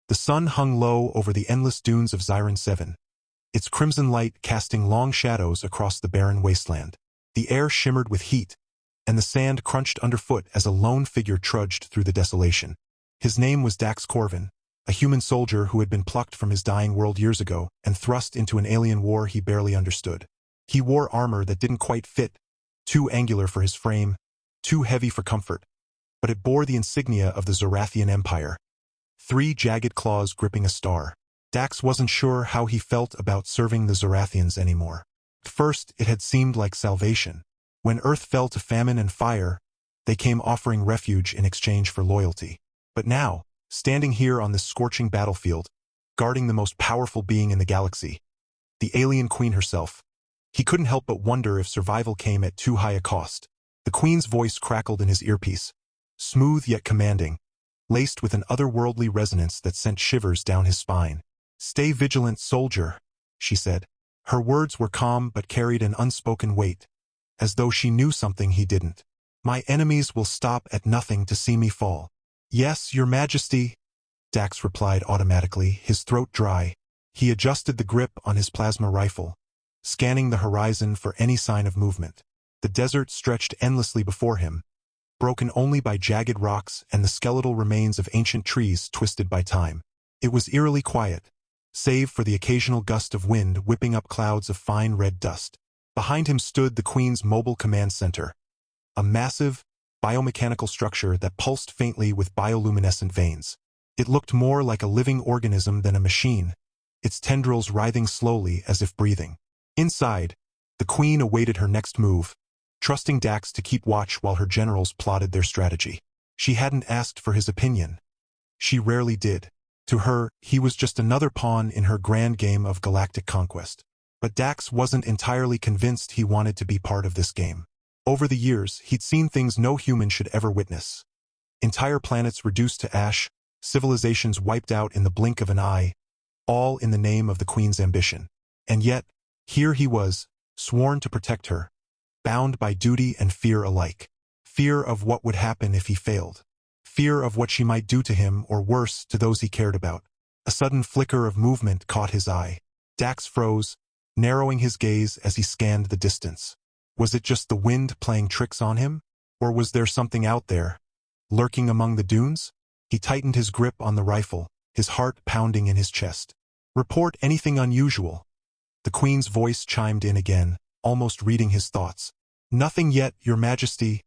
The sun hung low over the endless dunes of Xiron 7, its crimson light casting long shadows across the barren wasteland. The air shimmered with heat, and the sand crunched underfoot as a lone figure trudged through the desolation. His name was Dax Corvin, a human soldier who had been plucked from his dying world years ago and thrust into an alien war he barely understood. He wore armor that didn't quite fit, too angular for his frame, too heavy for comfort, but it bore the insignia of the Zorathian Empire. 3 jagged claws gripping a star. Dax wasn't sure how he felt about serving the Zorathians anymore. At first, it had seemed like salvation. When Earth fell to famine and fire, they came offering refuge in exchange for loyalty. But now, standing here on this scorching battlefield, guarding the most powerful being in the galaxy, the alien queen herself, he couldn't help but wonder if survival came at too high a cost. The queen's voice crackled in his earpiece, smooth yet commanding, laced with an otherworldly resonance that sent shivers down his spine. "Stay vigilant, soldier," she said. Her words were calm but carried an unspoken weight, as though she knew something he didn't. "My enemies will stop at nothing to see me fall." "Yes, your majesty," Dax replied automatically, his throat dry. He adjusted the grip on his plasma rifle, scanning the horizon for any sign of movement. The desert stretched endlessly before him, broken only by jagged rocks and the skeletal remains of ancient trees twisted by time. It was eerily quiet, save for the occasional gust of wind whipping up clouds of fine red dust. Behind him stood the Queen's mobile command center, a massive, biomechanical structure that pulsed faintly with bioluminescent veins. It looked more like a living organism than a machine, its tendrils writhing slowly as if breathing. Inside, the Queen awaited her next move, trusting Dax to keep watch while her generals plotted their strategy. She hadn't asked for his opinion. She rarely did. To her, he was just another pawn in her grand game of galactic conquest. But Dax wasn't entirely convinced he wanted to be part of this game. Over the years, he'd seen things no human should ever witness. Entire planets reduced to ash, civilizations wiped out in the blink of an eye, all in the name of the Queen's ambition. And yet, here he was, sworn to protect her, bound by duty and fear alike. Fear of what would happen if he failed. Fear of what she might do to him or worse to those he cared about. A sudden flicker of movement caught his eye. Dax froze, narrowing his gaze as he scanned the distance. Was it just the wind playing tricks on him? Or was there something out there, lurking among the dunes? He tightened his grip on the rifle, his heart pounding in his chest. "Report anything unusual." The Queen's voice chimed in again, almost reading his thoughts. "Nothing yet, your majesty,"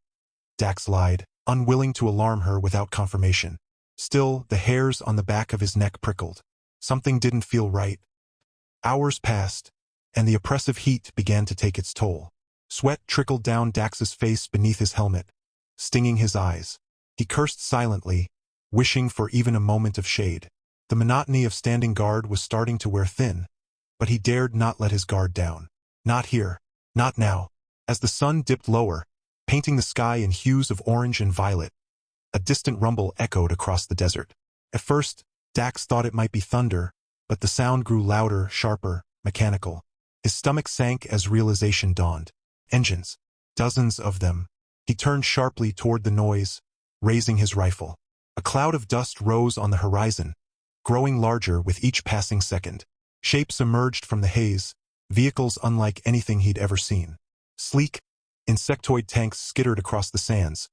Dax lied, unwilling to alarm her without confirmation. Still, the hairs on the back of his neck prickled. Something didn't feel right. Hours passed, and the oppressive heat began to take its toll. Sweat trickled down Dax's face beneath his helmet, stinging his eyes. He cursed silently, wishing for even a moment of shade. The monotony of standing guard was starting to wear thin, but he dared not let his guard down. Not here. Not now. As the sun dipped lower, painting the sky in hues of orange and violet, a distant rumble echoed across the desert. At first, Dax thought it might be thunder, but the sound grew louder, sharper, mechanical. His stomach sank as realization dawned. Engines. Dozens of them. He turned sharply toward the noise, raising his rifle. A cloud of dust rose on the horizon, growing larger with each passing second. Shapes emerged from the haze, vehicles unlike anything he'd ever seen. Sleek, insectoid tanks skittered across the sands,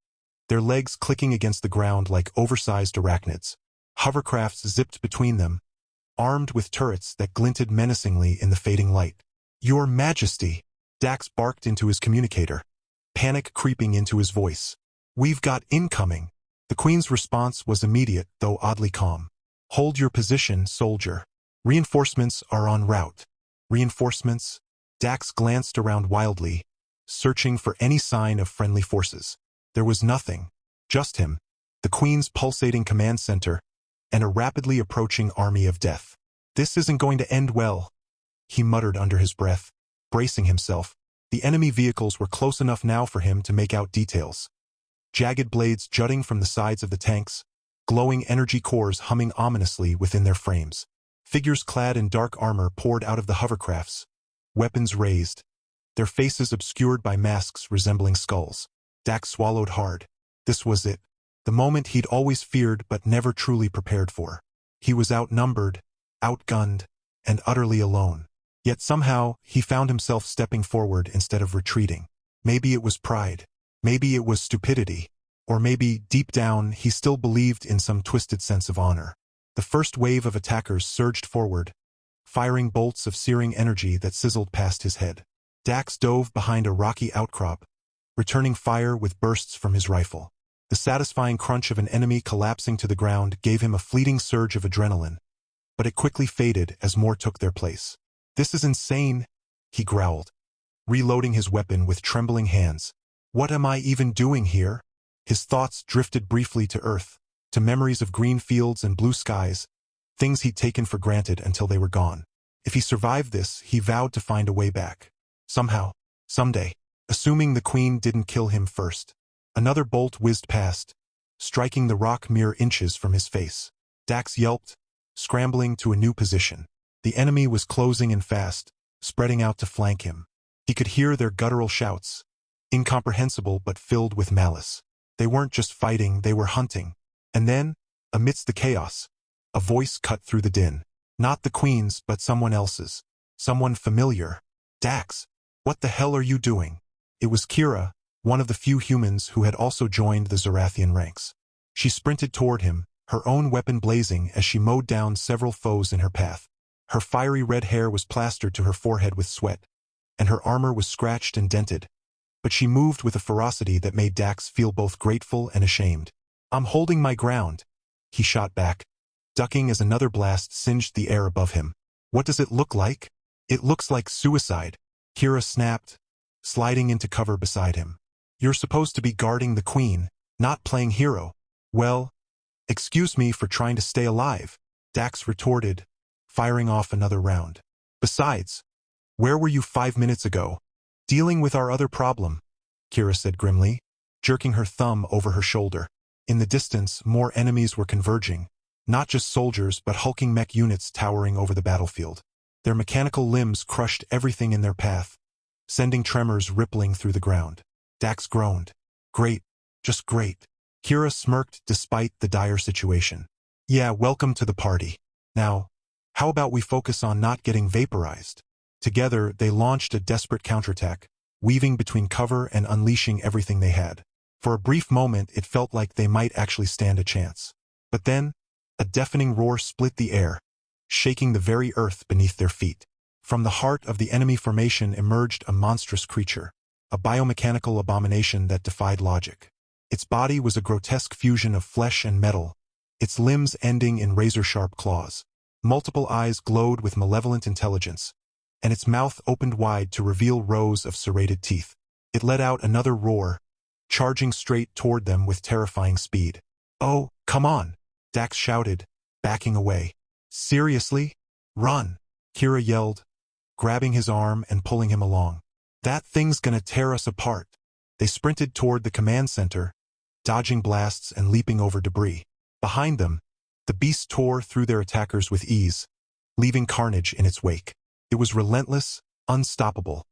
their legs clicking against the ground like oversized arachnids. Hovercrafts zipped between them, armed with turrets that glinted menacingly in the fading light. "Your Majesty!" Dax barked into his communicator, panic creeping into his voice. "We've got incoming." The Queen's response was immediate, though oddly calm. "Hold your position, soldier. Reinforcements are en route." Reinforcements? Dax glanced around wildly, searching for any sign of friendly forces. There was nothing. Just him, the Queen's pulsating command center, and a rapidly approaching army of death. "This isn't going to end well," he muttered under his breath, bracing himself. The enemy vehicles were close enough now for him to make out details. Jagged blades jutting from the sides of the tanks, glowing energy cores humming ominously within their frames. Figures clad in dark armor poured out of the hovercrafts, weapons raised, their faces obscured by masks resembling skulls. Dax swallowed hard. This was it. The moment he'd always feared but never truly prepared for. He was outnumbered, outgunned, and utterly alone. Yet somehow, he found himself stepping forward instead of retreating. Maybe it was pride. Maybe it was stupidity. Or maybe, deep down, he still believed in some twisted sense of honor. The first wave of attackers surged forward, firing bolts of searing energy that sizzled past his head. Dax dove behind a rocky outcrop, returning fire with bursts from his rifle. The satisfying crunch of an enemy collapsing to the ground gave him a fleeting surge of adrenaline, but it quickly faded as more took their place. "This is insane," he growled, reloading his weapon with trembling hands. "What am I even doing here?" His thoughts drifted briefly to Earth, to memories of green fields and blue skies, things he'd taken for granted until they were gone. If he survived this, he vowed to find a way back. Somehow, someday, assuming the Queen didn't kill him first. Another bolt whizzed past, striking the rock mere inches from his face. Dax yelped, scrambling to a new position. The enemy was closing in fast, spreading out to flank him. He could hear their guttural shouts, incomprehensible but filled with malice. They weren't just fighting, they were hunting. And then, amidst the chaos, a voice cut through the din. Not the Queen's, but someone else's. Someone familiar. "Dax, what the hell are you doing?" It was Kira, one of the few humans who had also joined the Zorathian ranks. She sprinted toward him, her own weapon blazing as she mowed down several foes in her path. Her fiery red hair was plastered to her forehead with sweat, and her armor was scratched and dented. But she moved with a ferocity that made Dax feel both grateful and ashamed. "I'm holding my ground," he shot back, ducking as another blast singed the air above him. "What does it look like?" "It looks like suicide," Kira snapped, sliding into cover beside him. "You're supposed to be guarding the Queen, not playing hero." "Well, excuse me for trying to stay alive," Dax retorted, firing off another round. "Besides, where were you 5 minutes ago?" "Dealing with our other problem," Kira said grimly, jerking her thumb over her shoulder. In the distance, more enemies were converging, not just soldiers but hulking mech units towering over the battlefield. Their mechanical limbs crushed everything in their path, sending tremors rippling through the ground. Dax groaned. "Great, just great." Kira smirked despite the dire situation. "Yeah, welcome to the party. Now, how about we focus on not getting vaporized?" Together, they launched a desperate counterattack, weaving between cover and unleashing everything they had. For a brief moment, it felt like they might actually stand a chance. But then, a deafening roar split the air, shaking the very earth beneath their feet. From the heart of the enemy formation emerged a monstrous creature, a biomechanical abomination that defied logic. Its body was a grotesque fusion of flesh and metal, its limbs ending in razor-sharp claws. Multiple eyes glowed with malevolent intelligence, and its mouth opened wide to reveal rows of serrated teeth. It let out another roar, charging straight toward them with terrifying speed. "Oh, come on!" Dax shouted, backing away. "Seriously? Run!" Kira yelled, grabbing his arm and pulling him along. "That thing's gonna tear us apart." They sprinted toward the command center, dodging blasts and leaping over debris. Behind them, the beast tore through their attackers with ease, leaving carnage in its wake. It was relentless, unstoppable,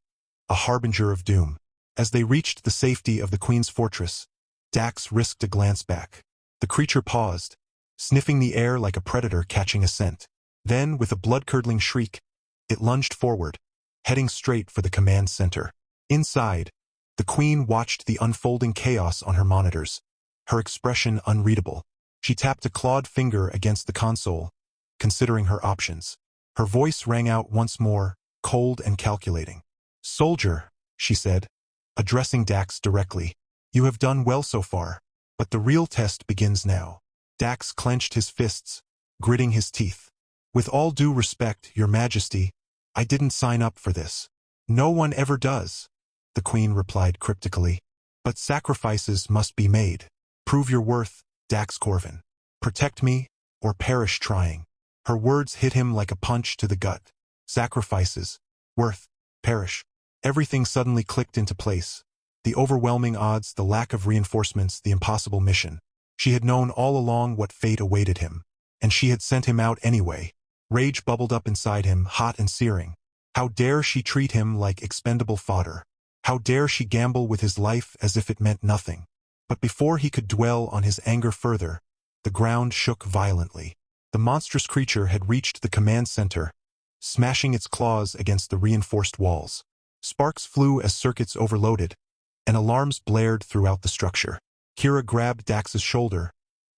a harbinger of doom. As they reached the safety of the Queen's fortress, Dax risked a glance back. The creature paused, sniffing the air like a predator catching a scent. Then, with a blood-curdling shriek, it lunged forward, heading straight for the command center. Inside, the Queen watched the unfolding chaos on her monitors, her expression unreadable. She tapped a clawed finger against the console, considering her options. Her voice rang out once more, cold and calculating. "Soldier," she said, addressing Dax directly, "you have done well so far, but the real test begins now." Dax clenched his fists, gritting his teeth. "With all due respect, Your Majesty, I didn't sign up for this." "No one ever does," the Queen replied cryptically. "But sacrifices must be made. Prove your worth, Dax Corvin. Protect me, or perish trying." Her words hit him like a punch to the gut. Sacrifices, worth, perish. Everything suddenly clicked into place. The overwhelming odds, the lack of reinforcements, the impossible mission. She had known all along what fate awaited him, and she had sent him out anyway. Rage bubbled up inside him, hot and searing. How dare she treat him like expendable fodder? How dare she gamble with his life as if it meant nothing? But before he could dwell on his anger further, the ground shook violently. The monstrous creature had reached the command center, smashing its claws against the reinforced walls. Sparks flew as circuits overloaded, and alarms blared throughout the structure. Kira grabbed Dax's shoulder,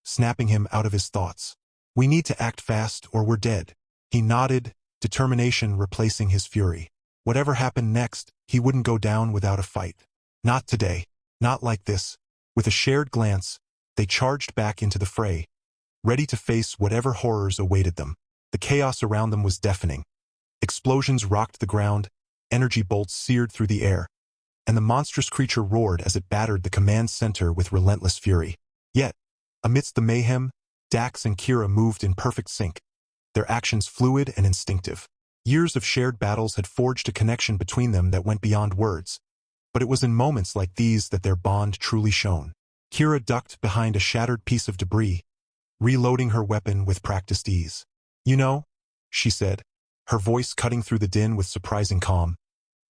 snapping him out of his thoughts. "We need to act fast or we're dead." He nodded, determination replacing his fury. Whatever happened next, he wouldn't go down without a fight. Not today. Not like this. With a shared glance, they charged back into the fray, ready to face whatever horrors awaited them. The chaos around them was deafening. Explosions rocked the ground, energy bolts seared through the air, and the monstrous creature roared as it battered the command center with relentless fury. Yet, amidst the mayhem, Dax and Kira moved in perfect sync, their actions fluid and instinctive. Years of shared battles had forged a connection between them that went beyond words, but it was in moments like these that their bond truly shone. Kira ducked behind a shattered piece of debris, reloading her weapon with practiced ease. "You know," she said, her voice cutting through the din with surprising calm,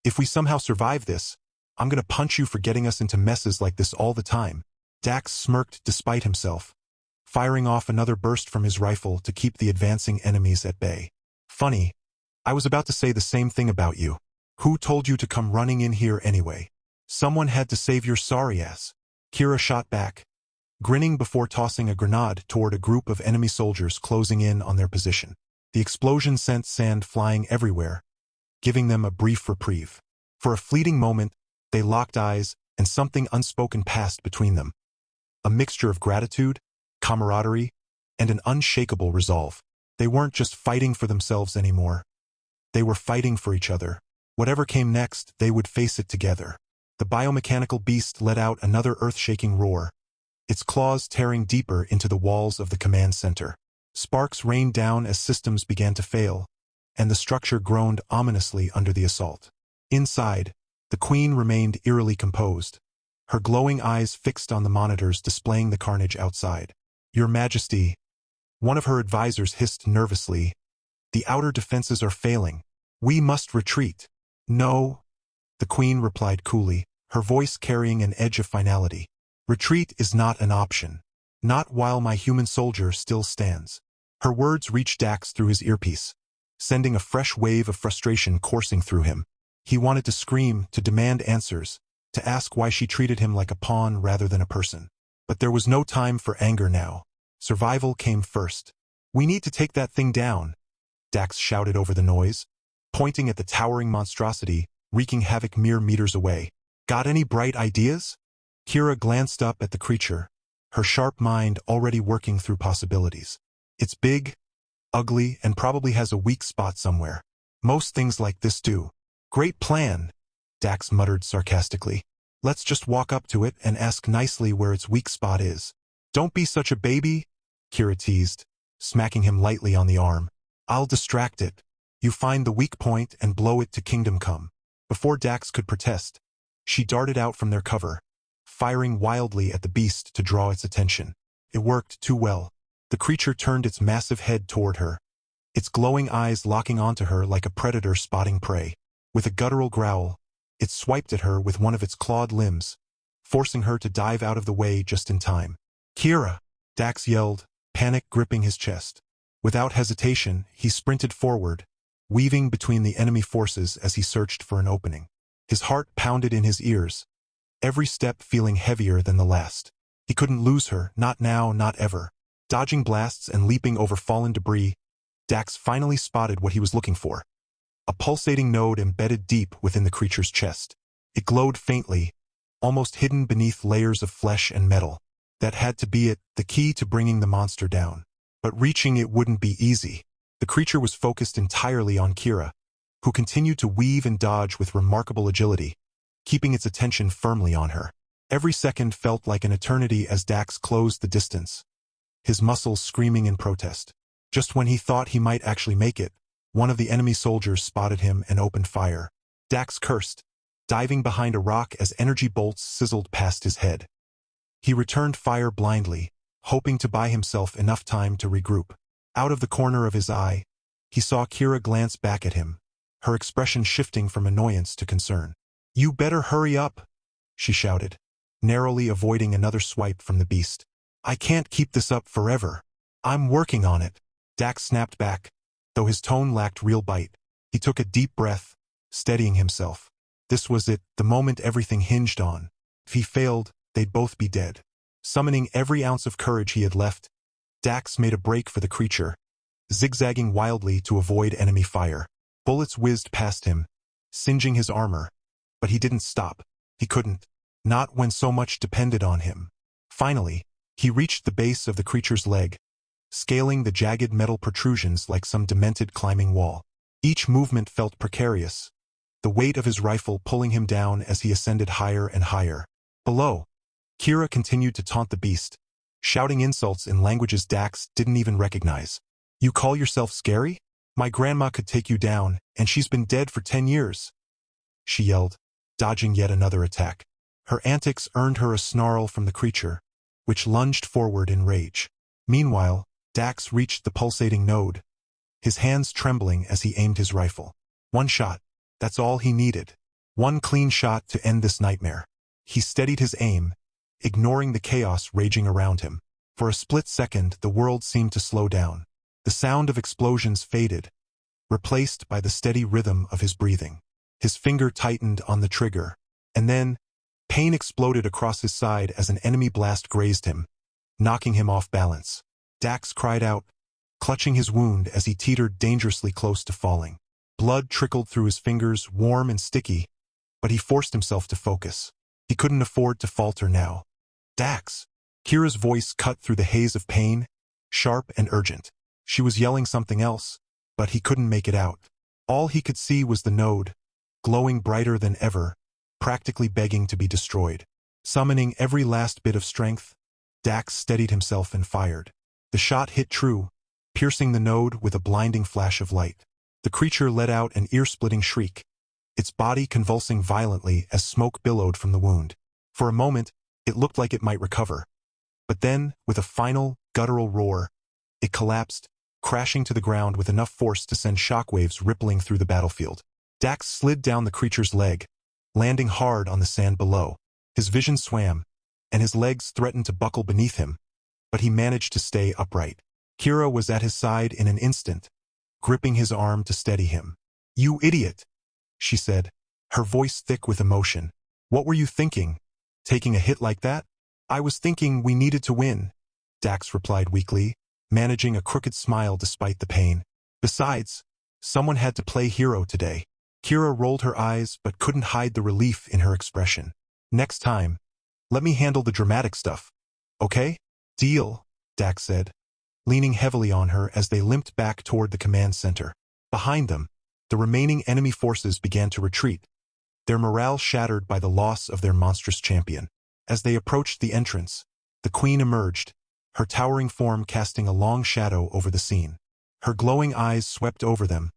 "if we somehow survive this, I'm gonna punch you for getting us into messes like this all the time." Dax smirked despite himself, firing off another burst from his rifle to keep the advancing enemies at bay. "Funny, I was about to say the same thing about you. Who told you to come running in here anyway? Someone had to save your sorry ass." Kira shot back, grinning before tossing a grenade toward a group of enemy soldiers closing in on their position. The explosion sent sand flying everywhere, giving them a brief reprieve. For a fleeting moment, they locked eyes, and something unspoken passed between them. A mixture of gratitude, camaraderie, and an unshakable resolve. They weren't just fighting for themselves anymore. They were fighting for each other. Whatever came next, they would face it together. The biomechanical beast let out another earth-shaking roar, its claws tearing deeper into the walls of the command center. Sparks rained down as systems began to fail, and the structure groaned ominously under the assault. Inside, the Queen remained eerily composed, her glowing eyes fixed on the monitors displaying the carnage outside. "Your Majesty," one of her advisors hissed nervously, "the outer defenses are failing. We must retreat." "No," the Queen replied coolly, her voice carrying an edge of finality. "Retreat is not an option. Not while my human soldier still stands." Her words reached Dax through his earpiece, sending a fresh wave of frustration coursing through him. He wanted to scream, to demand answers, to ask why she treated him like a pawn rather than a person. But there was no time for anger now. Survival came first. "We need to take that thing down," Dax shouted over the noise, pointing at the towering monstrosity, wreaking havoc mere meters away. "Got any bright ideas?" Kira glanced up at the creature, her sharp mind already working through possibilities. "It's big, ugly, and probably has a weak spot somewhere. Most things like this do." "Great plan," Dax muttered sarcastically. "Let's just walk up to it and ask nicely where its weak spot is." "Don't be such a baby," Kira teased, smacking him lightly on the arm. "I'll distract it. You find the weak point and blow it to kingdom come." Before Dax could protest, she darted out from their cover, firing wildly at the beast to draw its attention. It worked too well. The creature turned its massive head toward her, its glowing eyes locking onto her like a predator spotting prey. With a guttural growl, it swiped at her with one of its clawed limbs, forcing her to dive out of the way just in time. "Kira!" Dax yelled, panic gripping his chest. Without hesitation, he sprinted forward, weaving between the enemy forces as he searched for an opening. His heart pounded in his ears, every step feeling heavier than the last. He couldn't lose her, not now, not ever. Dodging blasts and leaping over fallen debris, Dax finally spotted what he was looking for. A pulsating node embedded deep within the creature's chest. It glowed faintly, almost hidden beneath layers of flesh and metal. That had to be it, the key to bringing the monster down. But reaching it wouldn't be easy. The creature was focused entirely on Kira, who continued to weave and dodge with remarkable agility, keeping its attention firmly on her. Every second felt like an eternity as Dax closed the distance, his muscles screaming in protest. Just when he thought he might actually make it, one of the enemy soldiers spotted him and opened fire. Dax cursed, diving behind a rock as energy bolts sizzled past his head. He returned fire blindly, hoping to buy himself enough time to regroup. Out of the corner of his eye, he saw Kira glance back at him, her expression shifting from annoyance to concern. "You better hurry up," she shouted, narrowly avoiding another swipe from the beast. "I can't keep this up forever. I'm working on it." Dax snapped back, though his tone lacked real bite. He took a deep breath, steadying himself. This was it, the moment everything hinged on. If he failed, they'd both be dead. Summoning every ounce of courage he had left, Dax made a break for the creature, zigzagging wildly to avoid enemy fire. Bullets whizzed past him, singeing his armor, but he didn't stop. He couldn't. Not when so much depended on him. Finally, he reached the base of the creature's leg, scaling the jagged metal protrusions like some demented climbing wall. Each movement felt precarious, the weight of his rifle pulling him down as he ascended higher and higher. Below, Kira continued to taunt the beast, shouting insults in languages Dax didn't even recognize. "You call yourself scary? My grandma could take you down, and she's been dead for 10 years. She yelled, dodging yet another attack. Her antics earned her a snarl from the creature, which lunged forward in rage. Meanwhile, Dax reached the pulsating node, his hands trembling as he aimed his rifle. One shot, that's all he needed. One clean shot to end this nightmare. He steadied his aim, ignoring the chaos raging around him. For a split second, the world seemed to slow down. The sound of explosions faded, replaced by the steady rhythm of his breathing. His finger tightened on the trigger, and then, pain exploded across his side as an enemy blast grazed him, knocking him off balance. Dax cried out, clutching his wound as he teetered dangerously close to falling. Blood trickled through his fingers, warm and sticky, but he forced himself to focus. He couldn't afford to falter now. Dax! Kira's voice cut through the haze of pain, sharp and urgent. She was yelling something else, but he couldn't make it out. All he could see was the node, glowing brighter than ever, practically begging to be destroyed. Summoning every last bit of strength, Dax steadied himself and fired. The shot hit true, piercing the node with a blinding flash of light. The creature let out an ear-splitting shriek, its body convulsing violently as smoke billowed from the wound. For a moment, it looked like it might recover. But then, with a final, guttural roar, it collapsed, crashing to the ground with enough force to send shockwaves rippling through the battlefield. Dax slid down the creature's leg, landing hard on the sand below. His vision swam, and his legs threatened to buckle beneath him, but he managed to stay upright. Kira was at his side in an instant, gripping his arm to steady him. "You idiot," she said, her voice thick with emotion. "What were you thinking? Taking a hit like that?" "I was thinking we needed to win," Dax replied weakly, managing a crooked smile despite the pain. "Besides, someone had to play hero today." Kira rolled her eyes but couldn't hide the relief in her expression. "Next time, let me handle the dramatic stuff. Okay?" "Deal," Dax said, leaning heavily on her as they limped back toward the command center. Behind them, the remaining enemy forces began to retreat, their morale shattered by the loss of their monstrous champion. As they approached the entrance, the queen emerged, her towering form casting a long shadow over the scene. Her glowing eyes swept over them,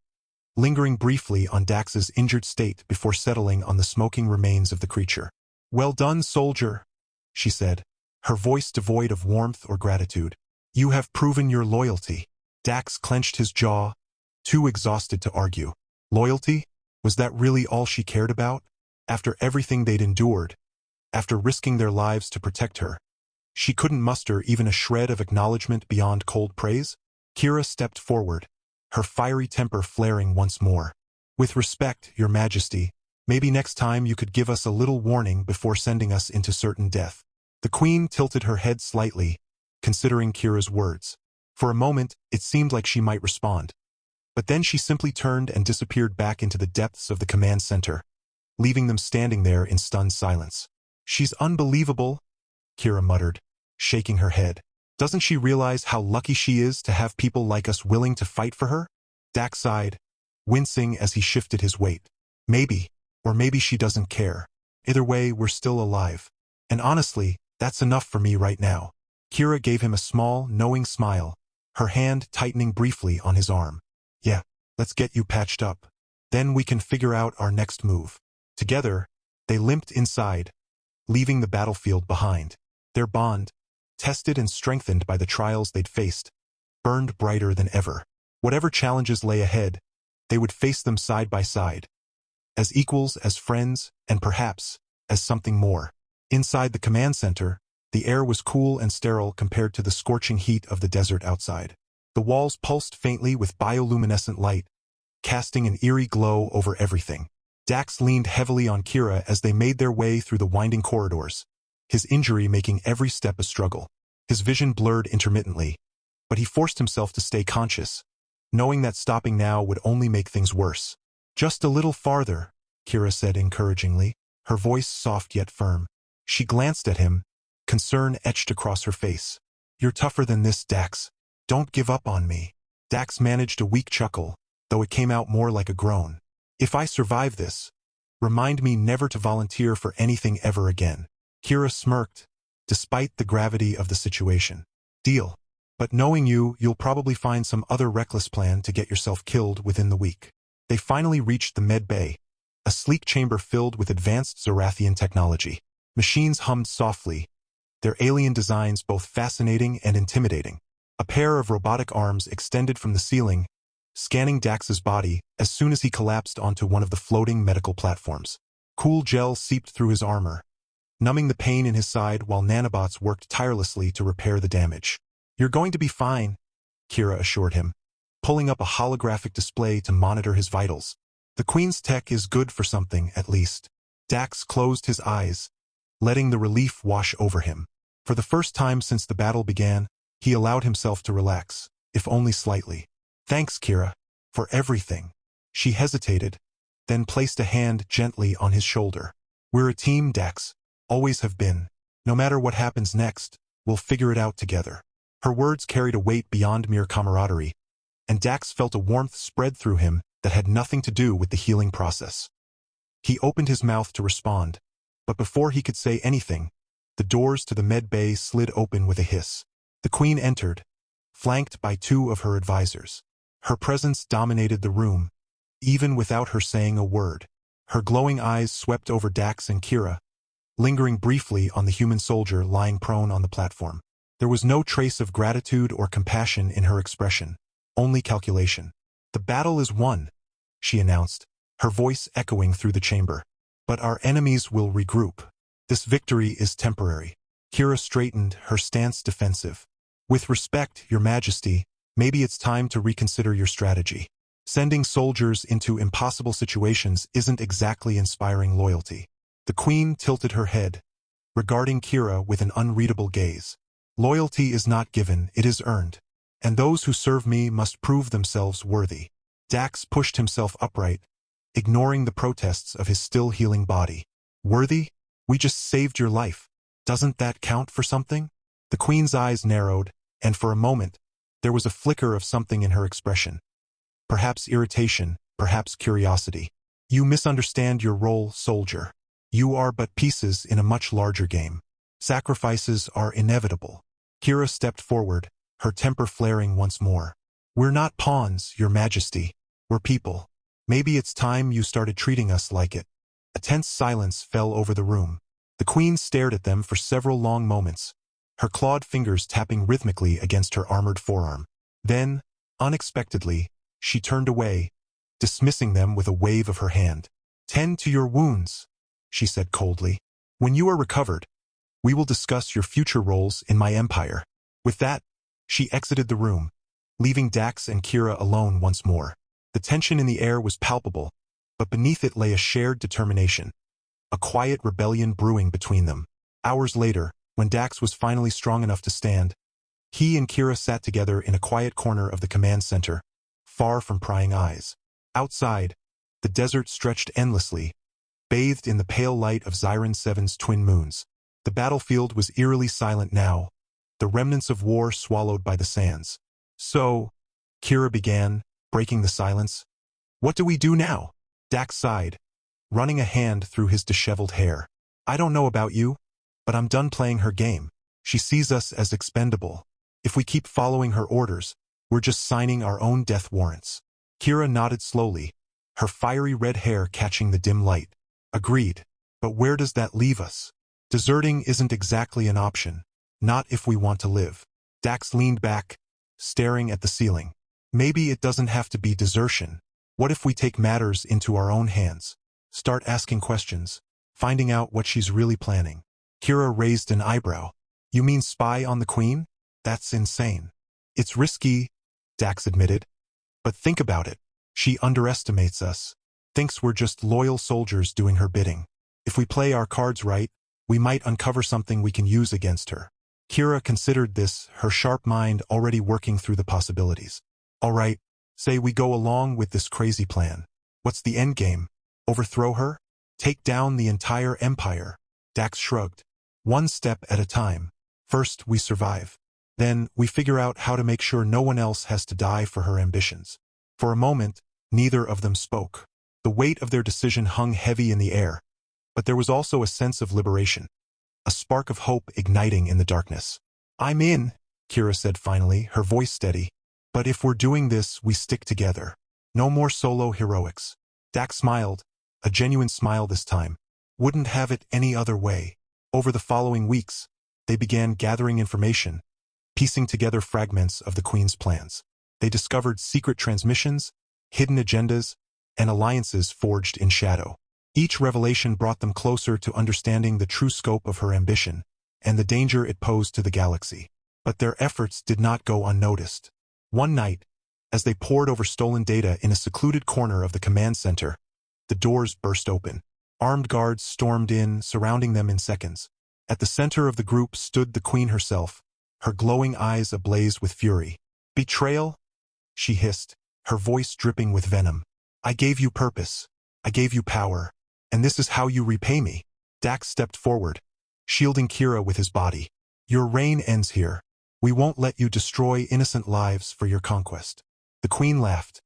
lingering briefly on Dax's injured state before settling on the smoking remains of the creature. "Well done, soldier," she said, her voice devoid of warmth or gratitude. "You have proven your loyalty." Dax clenched his jaw, too exhausted to argue. Loyalty? Was that really all she cared about? After everything they'd endured, after risking their lives to protect her, she couldn't muster even a shred of acknowledgement beyond cold praise? Kira stepped forward, her fiery temper flaring once more. "With respect, Your Majesty, maybe next time you could give us a little warning before sending us into certain death." The queen tilted her head slightly, considering Kira's words. For a moment, it seemed like she might respond. But then she simply turned and disappeared back into the depths of the command center, leaving them standing there in stunned silence. "She's unbelievable," Kira muttered, shaking her head. "Doesn't she realize how lucky she is to have people like us willing to fight for her?" Dax sighed, wincing as he shifted his weight. "Maybe, or maybe she doesn't care. Either way, we're still alive. And honestly, that's enough for me right now." Kira gave him a small, knowing smile, her hand tightening briefly on his arm. "Yeah, let's get you patched up. Then we can figure out our next move." Together, they limped inside, leaving the battlefield behind. Their bond, tested and strengthened by the trials they'd faced, burned brighter than ever. Whatever challenges lay ahead, they would face them side by side, as equals, as friends, and perhaps, as something more. Inside the command center, the air was cool and sterile compared to the scorching heat of the desert outside. The walls pulsed faintly with bioluminescent light, casting an eerie glow over everything. Dax leaned heavily on Kira as they made their way through the winding corridors, his injury making every step a struggle. His vision blurred intermittently, but he forced himself to stay conscious, knowing that stopping now would only make things worse. "Just a little farther," Kira said encouragingly, her voice soft yet firm. She glanced at him, concern etched across her face. "You're tougher than this, Dax. Don't give up on me." Dax managed a weak chuckle, though it came out more like a groan. "If I survive this, remind me never to volunteer for anything ever again." Kira smirked, despite the gravity of the situation. "Deal. But knowing you, you'll probably find some other reckless plan to get yourself killed within the week." They finally reached the med bay, a sleek chamber filled with advanced Zorathian technology. Machines hummed softly, their alien designs both fascinating and intimidating. A pair of robotic arms extended from the ceiling, scanning Dax's body as soon as he collapsed onto one of the floating medical platforms. Cool gel seeped through his armor, numbing the pain in his side while nanobots worked tirelessly to repair the damage. "You're going to be fine," Kira assured him, pulling up a holographic display to monitor his vitals. "The Queen's tech is good for something, at least." Dax closed his eyes, letting the relief wash over him. For the first time since the battle began, he allowed himself to relax, if only slightly. "Thanks, Kira, for everything." She hesitated, then placed a hand gently on his shoulder. "We're a team, Dax. Always have been. No matter what happens next, we'll figure it out together." Her words carried a weight beyond mere camaraderie, and Dax felt a warmth spread through him that had nothing to do with the healing process. He opened his mouth to respond, but before he could say anything, the doors to the med bay slid open with a hiss. The Queen entered, flanked by two of her advisors. Her presence dominated the room, even without her saying a word. Her glowing eyes swept over Dax and Kira, lingering briefly on the human soldier lying prone on the platform. There was no trace of gratitude or compassion in her expression, only calculation. "The battle is won," she announced, her voice echoing through the chamber. "But our enemies will regroup. This victory is temporary." Kira straightened, her stance defensive. "With respect, Your Majesty, maybe it's time to reconsider your strategy. Sending soldiers into impossible situations isn't exactly inspiring loyalty." The Queen tilted her head, regarding Kira with an unreadable gaze. "Loyalty is not given, it is earned. And those who serve me must prove themselves worthy." Dax pushed himself upright, ignoring the protests of his still healing body. "Worthy? We just saved your life. Doesn't that count for something?" The Queen's eyes narrowed, and for a moment, there was a flicker of something in her expression. Perhaps irritation, perhaps curiosity. "You misunderstand your role, soldier. You are but pieces in a much larger game. Sacrifices are inevitable." Kira stepped forward, her temper flaring once more. "We're not pawns, Your Majesty. We're people. Maybe it's time you started treating us like it." A tense silence fell over the room. The Queen stared at them for several long moments, her clawed fingers tapping rhythmically against her armored forearm. Then, unexpectedly, she turned away, dismissing them with a wave of her hand. "Tend to your wounds," she said coldly. "When you are recovered, we will discuss your future roles in my empire." With that, she exited the room, leaving Dax and Kira alone once more. The tension in the air was palpable, but beneath it lay a shared determination, a quiet rebellion brewing between them. Hours later, when Dax was finally strong enough to stand, he and Kira sat together in a quiet corner of the command center, far from prying eyes. Outside, the desert stretched endlessly, bathed in the pale light of Zyron 7's twin moons. The battlefield was eerily silent now, the remnants of war swallowed by the sands. "So," Kira began, breaking the silence, "what do we do now?" Dax sighed, running a hand through his disheveled hair. "I don't know about you, but I'm done playing her game. She sees us as expendable. If we keep following her orders, we're just signing our own death warrants." Kira nodded slowly, her fiery red hair catching the dim light. "Agreed. But where does that leave us? Deserting isn't exactly an option. Not if we want to live." Dax leaned back, staring at the ceiling. "Maybe it doesn't have to be desertion. What if we take matters into our own hands? Start asking questions, finding out what she's really planning." Kira raised an eyebrow. "You mean spy on the Queen? That's insane." "It's risky, Dax admitted. But think about it. She underestimates us. Thinks we're just loyal soldiers doing her bidding. If we play our cards right, we might uncover something we can use against her. Kira considered this, her sharp mind already working through the possibilities. All right, say we go along with this crazy plan. What's the endgame? Overthrow her? Take down the entire empire? Dax shrugged. One step at a time. First, we survive. Then, we figure out how to make sure no one else has to die for her ambitions. For a moment, neither of them spoke. The weight of their decision hung heavy in the air, but there was also a sense of liberation, a spark of hope igniting in the darkness. I'm in, Kira said finally, her voice steady. But if we're doing this, we stick together. No more solo heroics. Dax smiled, a genuine smile this time. Wouldn't have it any other way. Over the following weeks, they began gathering information, piecing together fragments of the Queen's plans. They discovered secret transmissions, hidden agendas, and alliances forged in shadow. Each revelation brought them closer to understanding the true scope of her ambition and the danger it posed to the galaxy. But their efforts did not go unnoticed. One night, as they pored over stolen data in a secluded corner of the command center, the doors burst open. Armed guards stormed in, surrounding them in seconds. At the center of the group stood the Queen herself, her glowing eyes ablaze with fury. Betrayal? She hissed, her voice dripping with venom. I gave you purpose. I gave you power. And this is how you repay me. Dax stepped forward, shielding Kira with his body. Your reign ends here. We won't let you destroy innocent lives for your conquest. The Queen laughed,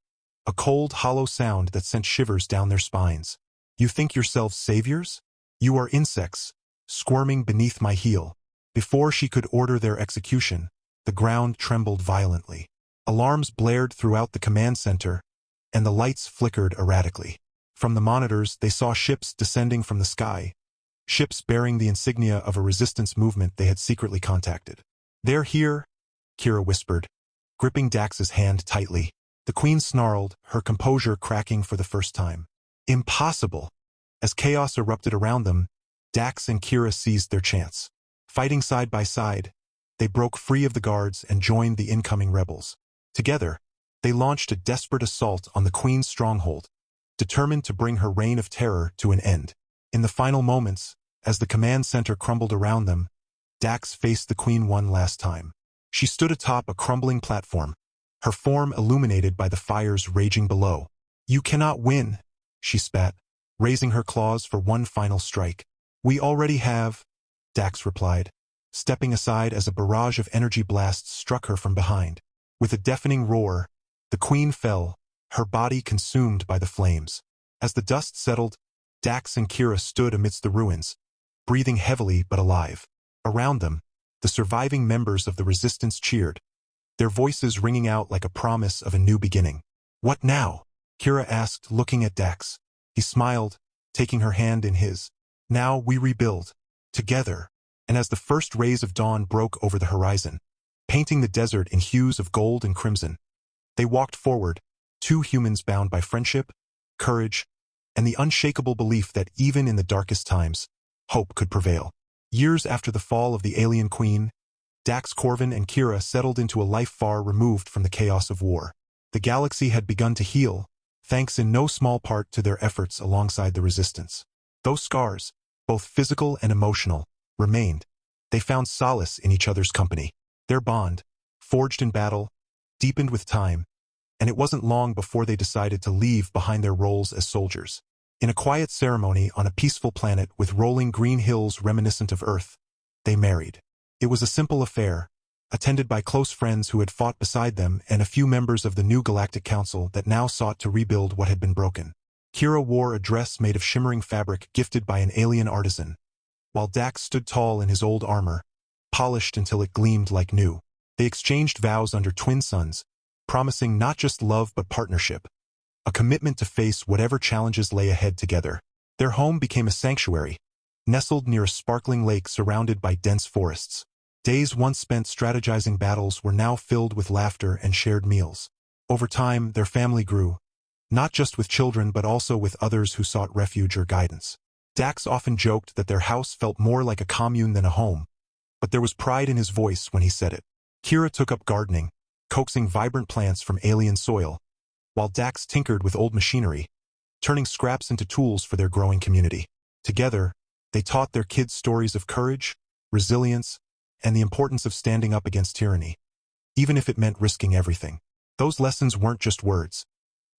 a cold, hollow sound that sent shivers down their spines. You think yourselves saviors? You are insects, squirming beneath my heel. Before she could order their execution, the ground trembled violently. Alarms blared throughout the command center, and the lights flickered erratically. From the monitors, they saw ships descending from the sky, ships bearing the insignia of a resistance movement they had secretly contacted. They're here, Kira whispered, gripping Dax's hand tightly. The Queen snarled, her composure cracking for the first time. Impossible! As chaos erupted around them, Dax and Kira seized their chance. Fighting side by side, they broke free of the guards and joined the incoming rebels. Together, they launched a desperate assault on the Queen's stronghold, determined to bring her reign of terror to an end. In the final moments, as the command center crumbled around them, Dax faced the Queen one last time. She stood atop a crumbling platform, her form illuminated by the fires raging below. You cannot win, she spat, raising her claws for one final strike. We already have, Dax replied, stepping aside as a barrage of energy blasts struck her from behind. With a deafening roar, the Queen fell, her body consumed by the flames. As the dust settled, Dax and Kira stood amidst the ruins, breathing heavily but alive. Around them, the surviving members of the resistance cheered, their voices ringing out like a promise of a new beginning. What now? Kira asked, looking at Dax. He smiled, taking her hand in his. Now we rebuild. Together. And as the first rays of dawn broke over the horizon, painting the desert in hues of gold and crimson, they walked forward, two humans bound by friendship, courage, and the unshakable belief that even in the darkest times, hope could prevail. Years after the fall of the alien Queen, Dax, Corvin, and Kira settled into a life far removed from the chaos of war. The galaxy had begun to heal, thanks in no small part to their efforts alongside the resistance. Those scars, both physical and emotional, remained. They found solace in each other's company. Their bond, forged in battle, deepened with time, and it wasn't long before they decided to leave behind their roles as soldiers. In a quiet ceremony on a peaceful planet with rolling green hills reminiscent of Earth, they married. It was a simple affair, attended by close friends who had fought beside them and a few members of the new Galactic Council that now sought to rebuild what had been broken. Kira wore a dress made of shimmering fabric gifted by an alien artisan, while Dax stood tall in his old armor, polished until it gleamed like new. They exchanged vows under twin suns, promising not just love but partnership, a commitment to face whatever challenges lay ahead together. Their home became a sanctuary, nestled near a sparkling lake surrounded by dense forests. Days once spent strategizing battles were now filled with laughter and shared meals. Over time, their family grew, not just with children but also with others who sought refuge or guidance. Dax often joked that their house felt more like a commune than a home, but there was pride in his voice when he said it. Kira took up gardening, coaxing vibrant plants from alien soil, while Dax tinkered with old machinery, turning scraps into tools for their growing community. Together, they taught their kids stories of courage, resilience, and the importance of standing up against tyranny, even if it meant risking everything. Those lessons weren't just words.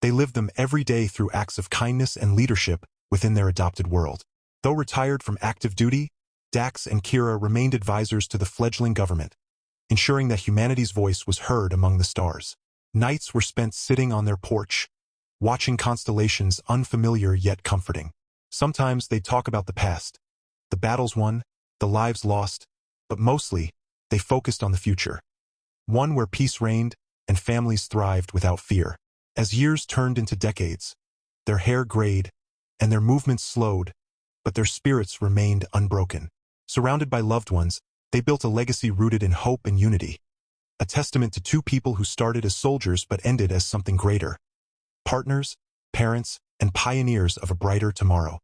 They lived them every day through acts of kindness and leadership within their adopted world. Though retired from active duty, Dax and Kira remained advisors to the fledgling government, ensuring that humanity's voice was heard among the stars. Nights were spent sitting on their porch, watching constellations unfamiliar yet comforting. Sometimes they'd talk about the past, the battles won, the lives lost, but mostly, they focused on the future. One where peace reigned and families thrived without fear. As years turned into decades, their hair grayed and their movements slowed, but their spirits remained unbroken. Surrounded by loved ones, they built a legacy rooted in hope and unity, a testament to two people who started as soldiers but ended as something greater. Partners, parents, and pioneers of a brighter tomorrow.